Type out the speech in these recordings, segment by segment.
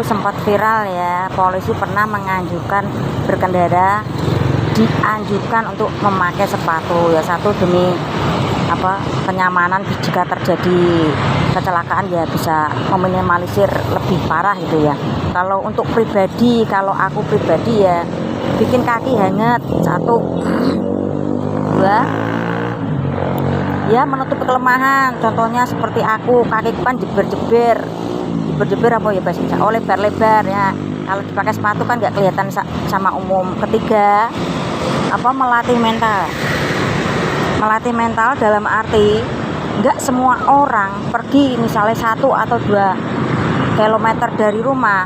sempat viral ya, polisi pernah menganjurkan berkendara dianjurkan untuk memakai sepatu ya, satu demi kenyamanan jika terjadi kecelakaan ya bisa meminimalisir lebih parah gitu ya. Kalau untuk pribadi, kalau aku pribadi ya bikin kaki hangat, satu dua ya, menutupi kelemahan. Contohnya seperti aku kaki kan jeber-jeber apa ya bahasa oh lebar-lebar ya, kalau dipakai sepatu kan nggak kelihatan sama umum. Ketiga melatih mental dalam arti nggak semua orang pergi misalnya 1 atau 2 kilometer dari rumah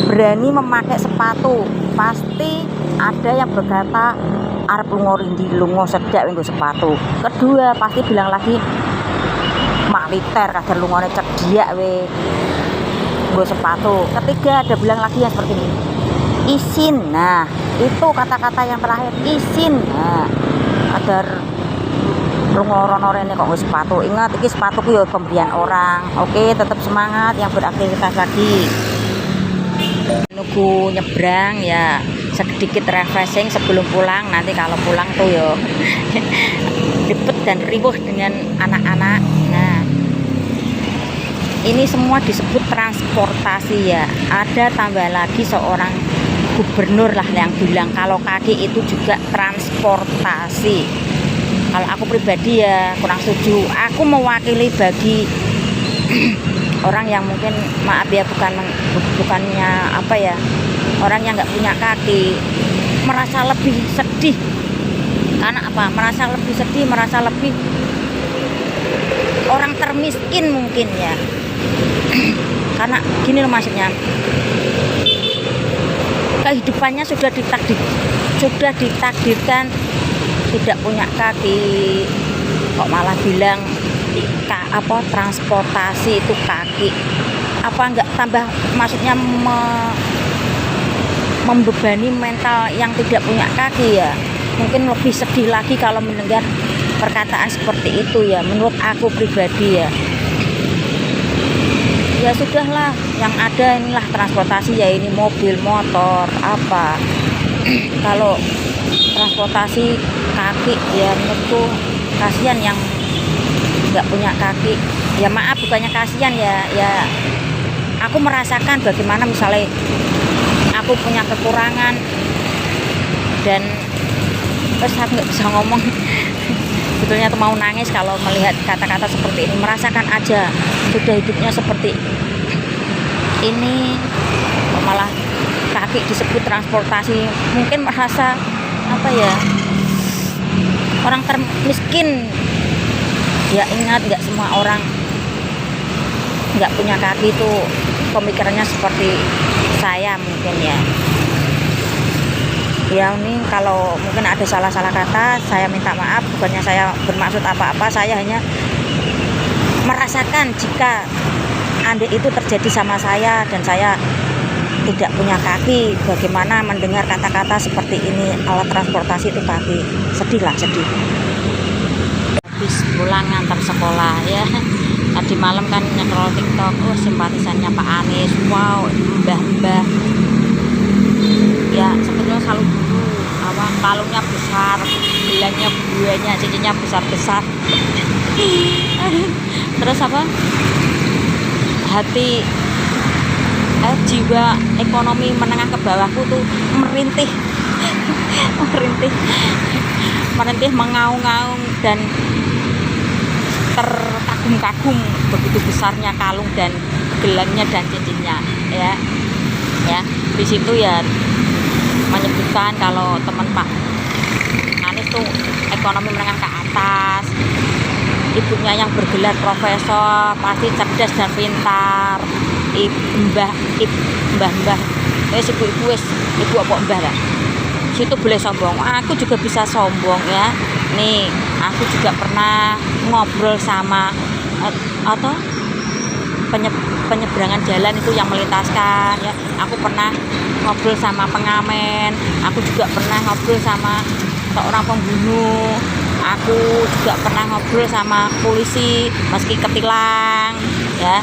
berani memakai sepatu. Pasti ada yang berkata arep lungo rindi lungo sedak nggo sepatu. Kedua pasti bilang lagi maliter kadar lungone cediak we nggo sepatu. Ketiga ada bilang lagi yang seperti ini, izin. Nah itu kata-kata yang terakhir, izin. Nah kadar lungo rene kok nggo sepatu. Ingat iki sepatuku ya pemberian orang. Oke, tetap semangat yang beraktivitas lagi. Nunggu nyebrang ya, sedikit refreshing sebelum pulang. Nanti kalau pulang tuh yo ribet dan riuh dengan anak-anak. Nah ini semua disebut transportasi ya. Ada tambah lagi seorang gubernur lah yang bilang kalau kaki itu juga transportasi. Kalau aku pribadi ya kurang setuju. Aku mewakili bagi orang yang mungkin maaf ya bukannya orang yang nggak punya kaki, merasa lebih sedih. Karena merasa lebih sedih, merasa lebih orang termiskin mungkin ya. Karena gini loh maksudnya, kehidupannya sudah ditakdirkan tidak punya kaki, kok malah bilang transportasi itu kaki. Apa enggak tambah maksudnya membebani mental yang tidak punya kaki ya. Mungkin lebih sedih lagi kalau mendengar perkataan seperti itu ya, menurut aku pribadi ya. Ya sudahlah, yang ada inilah transportasi ya, ini mobil, motor, apa. Kalau transportasi kaki ya menurutku kasihan yang nggak punya kaki. Ya maaf bukannya kasihan ya aku merasakan bagaimana misalnya aku punya kekurangan dan terus aku nggak bisa ngomong. Sebetulnya tuh mau nangis kalau melihat kata-kata seperti ini. Merasakan aja sudah hidupnya seperti ini malah kaki disebut transportasi. Mungkin merasa orang termiskin ya. Ingat nggak semua orang nggak punya kaki itu pemikirannya seperti saya mungkin ya. Ya ini kalau mungkin ada salah-salah kata saya minta maaf, bukannya saya bermaksud apa-apa. Saya hanya merasakan jika andai itu terjadi sama saya dan saya tidak punya kaki, bagaimana mendengar kata-kata seperti ini, alat transportasi itu kaki. Sedih. Habis pulang ngantar sekolah ya, tadi malam kan nyekrol TikTok, simpatisannya Pak Anies, wow, mbah-mbah ya. Sebetulnya selalu dulu kalungnya besar, gelannya buahnya, cincinnya besar-besar. Terus jiwa ekonomi menengah ke bawahku tuh merintih mengaung-ngaung dan terkagum-kagum begitu besarnya kalung dan gelannya dan cincinnya ya. Di situ ya menyebutkan kalau teman Pak Anies tuh ekonomi menengah ke atas, ibunya yang bergelar profesor, pasti cerdas dan pintar. Mbah ibu apa mbah lah, situ boleh sombong. Aku juga bisa sombong ya. Nih aku juga pernah ngobrol sama penyeberangan jalan itu yang melintaskan ya. Aku pernah ngobrol sama pengamen, aku juga pernah ngobrol sama seorang pembunuh, aku juga pernah ngobrol sama polisi meski ketilang ya.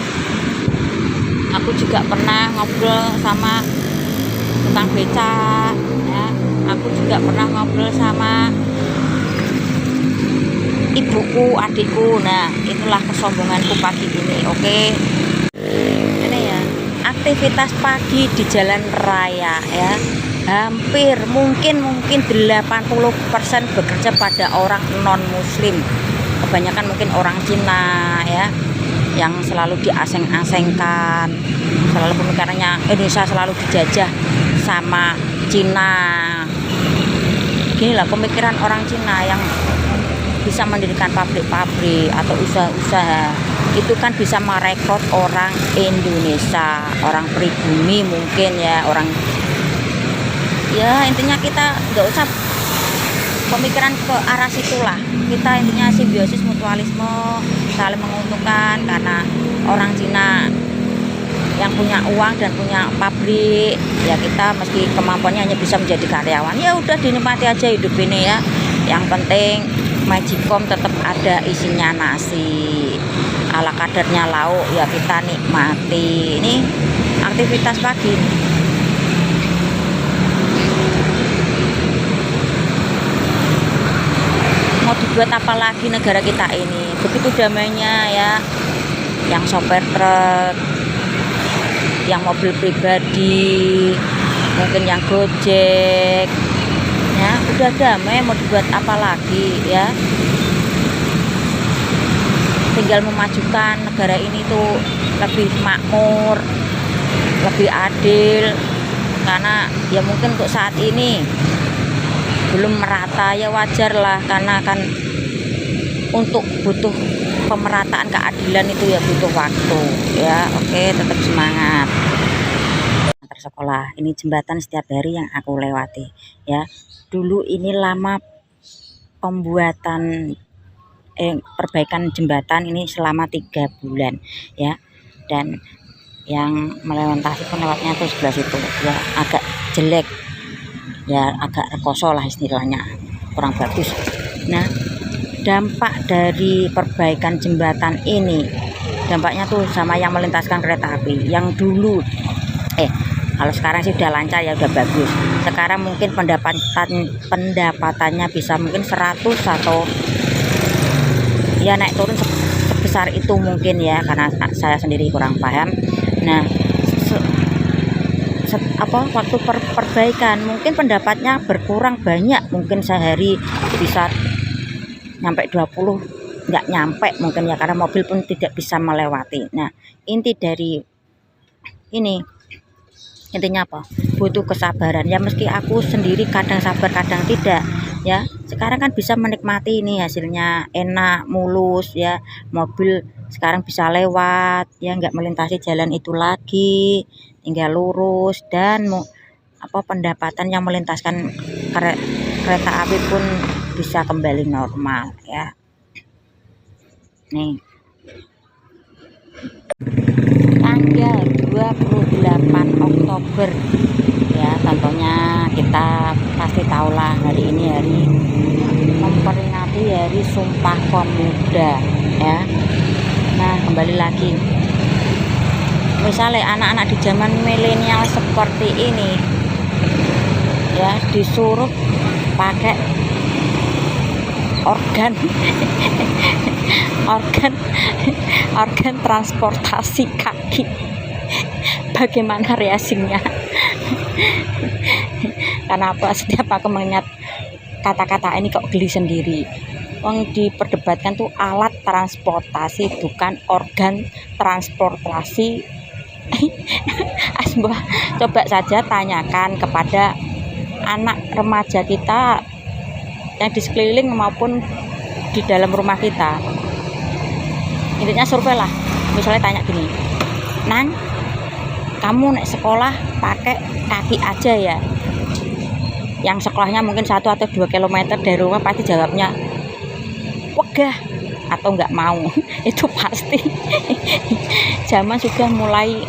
Aku juga pernah ngobrol sama tukang beca, ya. Aku juga pernah ngobrol sama ibuku, adikku. Nah, itulah kesombonganku pagi ini. Oke. Ini ya, aktivitas pagi di jalan raya ya. Hampir mungkin 80% bekerja pada orang non muslim. Kebanyakan mungkin orang Cina ya, yang selalu diaseng-asengkan, selalu pemikirannya Indonesia selalu dijajah sama Cina. Ginilah pemikiran orang Cina yang bisa mendirikan pabrik-pabrik atau usaha-usaha, itu kan bisa merekrut orang Indonesia, orang pribumi mungkin ya, orang ya, intinya kita nggak usah pemikiran ke arah situlah. Kita intinya simbiosis mutualisme, saling menguntungkan, karena orang Cina yang punya uang dan punya pabrik ya, kita meski kemampuannya hanya bisa menjadi karyawan, ya udah dinikmati aja hidup ini ya. Yang penting Magicom tetap ada isinya nasi, ala kadarnya lauk ya kita nikmati. Ini aktivitas pagi nih. Mau dibuat apa lagi negara kita ini, begitu damainya ya. Yang sopir truk, yang mobil pribadi, mungkin yang Gojek ya, udah damai, mau dibuat apa lagi ya. Tinggal memajukan negara ini tuh lebih makmur, lebih adil, karena ya mungkin untuk saat ini belum merata ya, wajar lah, karena kan untuk butuh pemerataan keadilan itu ya butuh waktu ya. Oke, tetap semangat. Antar sekolah, ini jembatan setiap hari yang aku lewati ya. Dulu ini lama pembuatan perbaikan jembatan ini selama 3 bulan ya, dan yang melintasi pun lewatnya tuh sebelah situ ya, agak jelek ya, agak rekoso lah istilahnya, kurang bagus. Nah, dampak dari perbaikan jembatan ini, dampaknya tuh sama yang melintaskan kereta api yang dulu kalau sekarang sih udah lancar ya, udah bagus. Sekarang mungkin pendapatannya bisa mungkin 100 atau ya naik turun sebesar itu mungkin ya, karena saya sendiri kurang paham. Nah, waktu perbaikan mungkin pendapatnya berkurang banyak, mungkin sehari bisa nyampe 20, nggak nyampe mungkin ya, karena mobil pun tidak bisa melewati. Nah, inti dari ini, intinya apa? Butuh kesabaran ya, meski aku sendiri kadang sabar kadang tidak ya. Sekarang kan bisa menikmati ini, hasilnya enak, mulus ya, mobil sekarang bisa lewat ya, nggak melintasi jalan itu lagi, tinggal lurus, dan pendapatan yang melintaskan kereta api pun bisa kembali normal ya. Nih, tanggal 28 Oktober ya, tentunya kita pasti tahulah hari ini hari memperingati hari Sumpah Pemuda ya. Nah, kembali lagi, misalnya anak-anak di zaman milenial seperti ini ya, disuruh pakai organ organ transportasi kaki, bagaimana reaksinya? Karena apa, setiap aku mengingat kata-kata ini kok geli sendiri. Wong diperdebatkan tuh alat transportasi, bukan organ transportasi. Coba saja tanyakan kepada anak remaja kita yang di sekeliling maupun di dalam rumah kita. Intinya survei lah, misalnya tanya gini, Nang, kamu naik sekolah pakai kaki aja ya? Yang sekolahnya mungkin 1 atau 2 kilometer dari rumah pasti jawabnya wegah atau nggak mau. Itu pasti. Zaman sudah mulai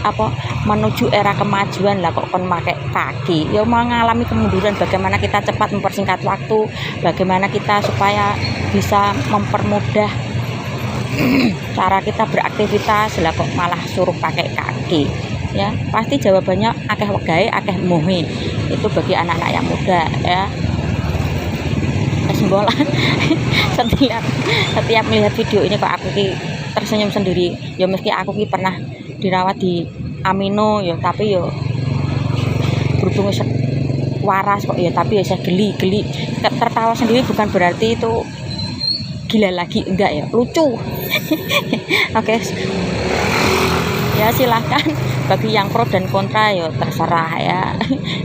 menuju era kemajuan lah, kok kon pakai kaki ya, mengalami kemunduran. Bagaimana kita cepat mempersingkat waktu, bagaimana kita supaya bisa mempermudah cara kita beraktivitas lah, kok malah suruh pakai kaki. ya pasti jawabannya akeh wegahe akeh mohe. Itu bagi anak-anak yang muda ya. Sembola setiap melihat video ini kok aku tersenyum sendiri ya, meski aku pernah dirawat di Amino ya, tapi ya berhubung waras kok ya, tapi ya saya geli tertawa sendiri bukan berarti itu gila lagi, enggak ya, lucu. Oke. Ya silahkan, bagi yang pro dan kontra ya terserah ya.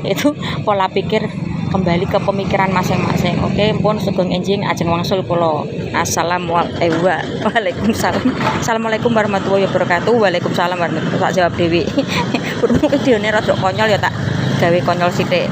Itu pola pikir kembali ke pemikiran masing-masing. Oke, pun sugeng enjing ajeng wangsul kula. Assalamualaikum warahmatullahi wabarakatuh. Waalaikumsalam warahmatullahi wabarakatuh. Tak jawab dewi. Berhubung videone rada konyol ya tak gawe konyol sithik.